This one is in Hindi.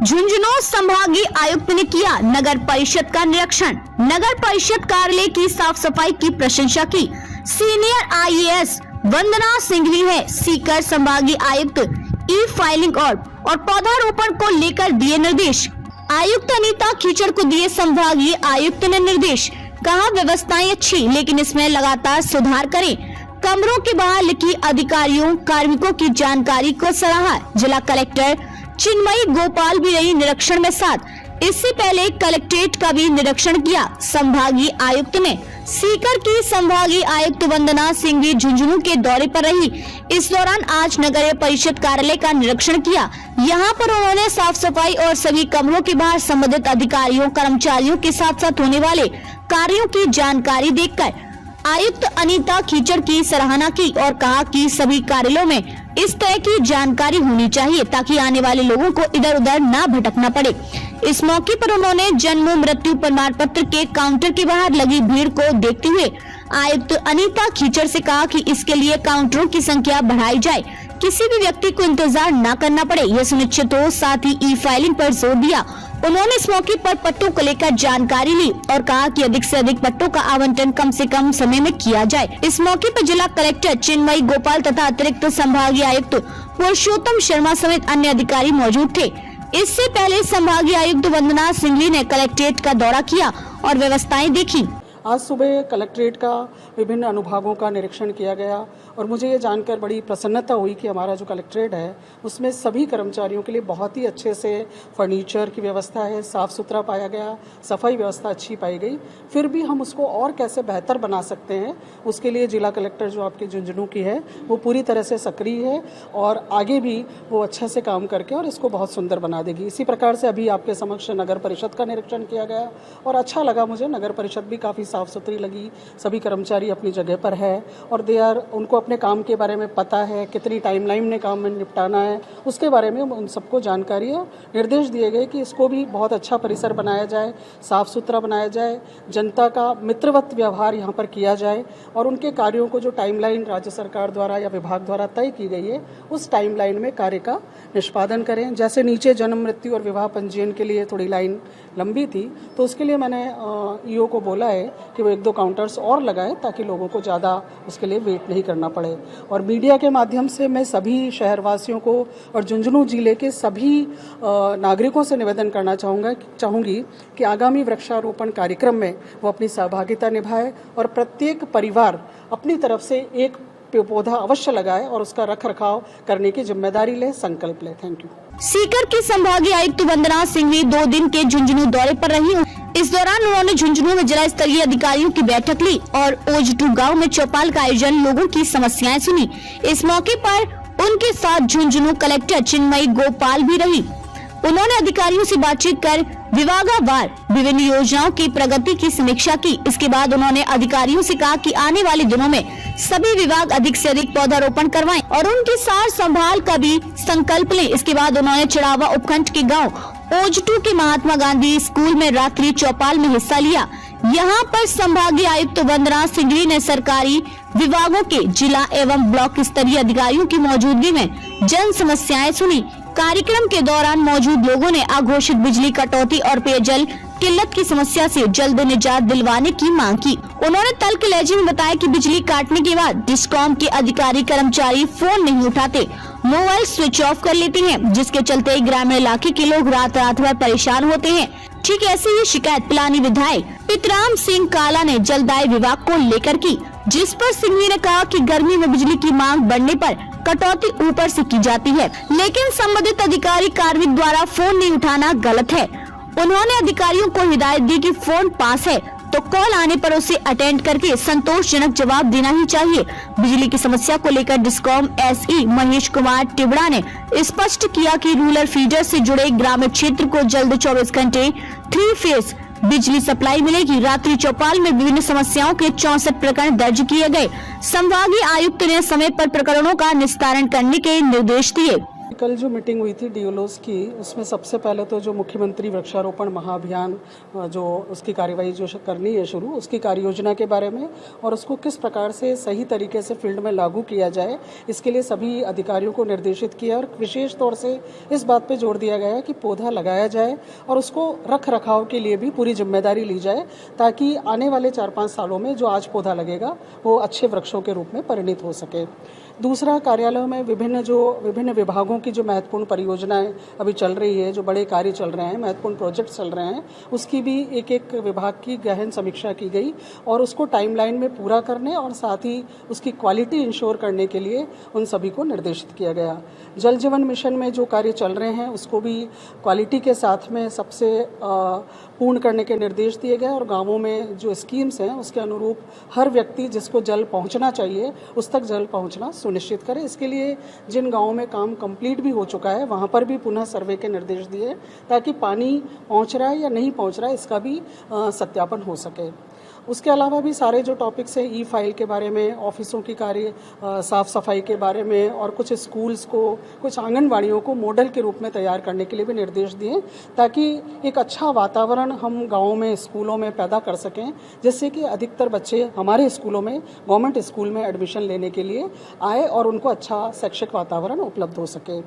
झुंझुनू संभागीय आयुक्त ने किया नगर परिषद का निरीक्षण। नगर परिषद कार्यालय की साफ सफाई की प्रशंसा की। सीनियर आईएएस वंदना सिंघवी है सीकर संभागीय आयुक्त ई फाइलिंग और पौधारोपण को लेकर दिए निर्देश। आयुक्त अनीता खीचड़ को दिए संभागीय आयुक्त ने निर्देश। कहा व्यवस्थाएं अच्छी लेकिन इसमें लगातार सुधार करें। कमरों के बाहर लिखी अधिकारियों कार्मिकों की जानकारी को सराहा। जिला कलेक्टर चिन्मयी गोपाल भी रही निरीक्षण में साथ। इससे पहले कलेक्ट्रेट का भी निरीक्षण किया संभागीय आयुक्त ने। सीकर की संभागीय आयुक्त वंदना सिंघवी झुंझुनू के दौरे पर रही। इस दौरान आज नगरीय परिषद कार्यालय का निरीक्षण किया। यहाँ पर उन्होंने साफ सफाई और सभी कमरों के बाहर संबंधित अधिकारियों कर्मचारियों के साथ साथ होने वाले कार्यों की जानकारी देखकर आयुक्त अनीता खीचड़ की सराहना की और कहा कि सभी कार्यालयों में इस तरह की जानकारी होनी चाहिए ताकि आने वाले लोगों को इधर उधर न भटकना पड़े। इस मौके पर उन्होंने जन्म मृत्यु प्रमाण पत्र के काउंटर के बाहर लगी भीड़ को देखते हुए आयुक्त अनीता खीचड़ से कहा कि इसके लिए काउंटरों की संख्या बढ़ाई जाए, किसी भी व्यक्ति को इंतजार न करना पड़े, यह सुनिश्चित हो। साथ ही ई फाइलिंग पर जोर दिया। उन्होंने इस मौके पर पट्टों को लेकर जानकारी ली और कहा कि अधिक से अधिक पट्टों का आवंटन कम से कम समय में किया जाए। इस मौके पर जिला कलेक्टर चिन्मयी गोपाल तथा अतिरिक्त संभागीय आयुक्त पुरुषोत्तम शर्मा समेत अन्य अधिकारी मौजूद थे। इससे पहले संभागीय आयुक्त वंदना सिंघवी ने कलेक्ट्रेट का दौरा किया और व्यवस्थाएं देखी। आज सुबह कलेक्ट्रेट का विभिन्न अनुभागों का निरीक्षण किया गया और मुझे ये जानकर बड़ी प्रसन्नता हुई कि हमारा जो कलेक्ट्रेट है उसमें सभी कर्मचारियों के लिए बहुत ही अच्छे से फर्नीचर की व्यवस्था है, साफ़ सुथरा पाया गया, सफाई व्यवस्था अच्छी पाई गई। फिर भी हम उसको और कैसे बेहतर बना सकते हैं उसके लिए जिला कलेक्टर जो आपके झुंझुनू की है वो पूरी तरह से सक्रिय है और आगे भी वो अच्छे से काम करके और इसको बहुत सुंदर बना देगी। इसी प्रकार से अभी आपके समक्ष नगर परिषद का निरीक्षण किया गया और अच्छा लगा मुझे। नगर परिषद भी काफ़ी साफ सुथरी लगी, सभी कर्मचारी अपनी जगह पर है और उनको अपने काम के बारे में पता है, कितनी टाइमलाइन में काम में निपटाना है उसके बारे में उन सबको जानकारी और निर्देश दिए गए कि इसको भी बहुत अच्छा परिसर बनाया जाए, साफ सुथरा बनाया जाए, जनता का मित्रवत व्यवहार यहाँ पर किया जाए और उनके कार्यों को जो टाइमलाइन राज्य सरकार द्वारा या विभाग द्वारा तय की गई है उस टाइमलाइन में कार्य का निष्पादन करें। जैसे नीचे जन्म मृत्यु और विवाह पंजीयन के लिए थोड़ी लाइन लंबी थी तो उसके लिए मैंने ईओ को बोला है कि वो 1-2 काउंटर्स और लगाएं ताकि लोगों को ज़्यादा उसके लिए वेट नहीं करना पड़े। और मीडिया के माध्यम से मैं सभी शहरवासियों को और झुंझुनू जिले के सभी नागरिकों से निवेदन करना चाहूँगी कि आगामी वृक्षारोपण कार्यक्रम में वो अपनी सहभागिता निभाए और प्रत्येक परिवार अपनी तरफ से एक पौधा अवश्य लगाए और उसका रख रखाव करने की जिम्मेदारी ले, संकल्प ले। Thank you. सीकर की संभागीय आयुक्त वंदना सिंघवी 2 दिन के झुंझुनू दौरे पर रही। इस दौरान उन्होंने झुंझुनू में जिला स्तरीय अधिकारियों की बैठक ली और ओजटू गांव में चौपाल का आयोजन, लोगों की समस्याएं सुनी। इस मौके पर उनके साथ झुंझुनू कलेक्टर चिन्मयी गोपाल भी रही। उन्होंने अधिकारियों से बातचीत कर विभागवार विभिन्न योजनाओं की प्रगति की समीक्षा की। इसके बाद उन्होंने अधिकारियों से कहा कि आने वाले दिनों में सभी विभाग अधिक से अधिक पौधारोपण करवाएं और उनकी सार संभाल का भी संकल्प लें। इसके बाद उन्होंने चढ़ावा उपखंड के गांव ओजटू के महात्मा गांधी स्कूल में रात्रि चौपाल में हिस्सा लिया। यहाँ पर संभागीय आयुक्त वंदना सिंघवी ने सरकारी विभागों के जिला एवं ब्लॉक स्तरीय अधिकारियों की मौजूदगी में जन समस्याएं सुनी। कार्यक्रम के दौरान मौजूद लोगों ने अघोषित बिजली कटौती और पेयजल किल्लत की समस्या से जल्द निजात दिलवाने की मांग की। उन्होंने तल्ख लहजे में बताया कि बिजली काटने के बाद डिस्कॉम के अधिकारी कर्मचारी फोन नहीं उठाते, मोबाइल स्विच ऑफ कर लेते हैं, जिसके चलते ग्रामीण इलाके के लोग रात भर परेशान होते हैं। ठीक ऐसी ही शिकायत पिलानी विधायक पितराम सिंह काला ने जलदाय विभाग को लेकर की, जिस पर सिंघवी ने कहा कि गर्मी में बिजली की मांग बढ़ने पर कटौती ऊपर से की जाती है, लेकिन संबंधित अधिकारी कार्मिक द्वारा फोन नहीं उठाना गलत है। उन्होंने अधिकारियों को हिदायत दी कि फोन पास है तो कॉल आने पर उसे अटेंड करके संतोषजनक जवाब देना ही चाहिए। बिजली की समस्या को लेकर डिस्कॉम एसई महेश कुमार टिबड़ा ने स्पष्ट किया कि रूरल फीडर से जुड़े ग्रामीण क्षेत्र को जल्द 24 घंटे 3 फेज बिजली सप्लाई मिलेगी। रात्रि चौपाल में विभिन्न समस्याओं के 64 प्रकरण दर्ज किए गए। संभागीय आयुक्त ने समय पर प्रकरणों का निस्तारण करने के निर्देश दिए। कल जो मीटिंग हुई थी डीओलोस की, उसमें सबसे पहले तो जो मुख्यमंत्री वृक्षारोपण महाअभियान जो उसकी कार्यवाही जो करनी है शुरू, उसकी कार्य योजना के बारे में और उसको किस प्रकार से सही तरीके से फील्ड में लागू किया जाए, इसके लिए सभी अधिकारियों को निर्देशित किया और विशेष तौर से इस बात पे जोर दिया गया है कि पौधा लगाया जाए और उसको रख रखाव के लिए भी पूरी जिम्मेदारी ली जाए, ताकि आने वाले 4-5 सालों में जो आज पौधा लगेगा वो अच्छे वृक्षों के रूप में परिणित हो सके। दूसरा, कार्यालयों में विभिन्न विभागों की जो महत्वपूर्ण परियोजनाएं अभी चल रही है, जो बड़े कार्य चल रहे हैं, महत्वपूर्ण प्रोजेक्ट चल रहे हैं, उसकी भी एक एक विभाग की गहन समीक्षा की गई और उसको टाइमलाइन में पूरा करने और साथ ही उसकी क्वालिटी इंश्योर करने के लिए उन सभी को निर्देशित किया गया। जल जीवन मिशन में जो कार्य चल रहे हैं उसको भी क्वालिटी के साथ में सबसे पूर्ण करने के निर्देश दिए गए और गाँवों में जो स्कीम्स हैं उसके अनुरूप हर व्यक्ति जिसको जल पहुँचना चाहिए उस तक जल पहुँचना सुनिश्चित करें। इसके लिए जिन गाँवों में काम कंप्लीट भी हो चुका है वहाँ पर भी पुनः सर्वे के निर्देश दिए, ताकि पानी पहुँच रहा है या नहीं पहुँच रहा है इसका भी सत्यापन हो सके। उसके अलावा भी सारे जो टॉपिक्स हैं, ई फाइल के बारे में, ऑफिसों की कार्य साफ सफाई के बारे में और कुछ स्कूल्स को, कुछ आंगनवाड़ियों को मॉडल के रूप में तैयार करने के लिए भी निर्देश दिए, ताकि एक अच्छा वातावरण हम गाँवों में, स्कूलों में पैदा कर सकें, जिससे कि अधिकतर बच्चे हमारे स्कूलों में, गवर्नमेंट स्कूल में एडमिशन लेने के लिए आए और उनको अच्छा शैक्षिक वातावरण उपलब्ध हो सके।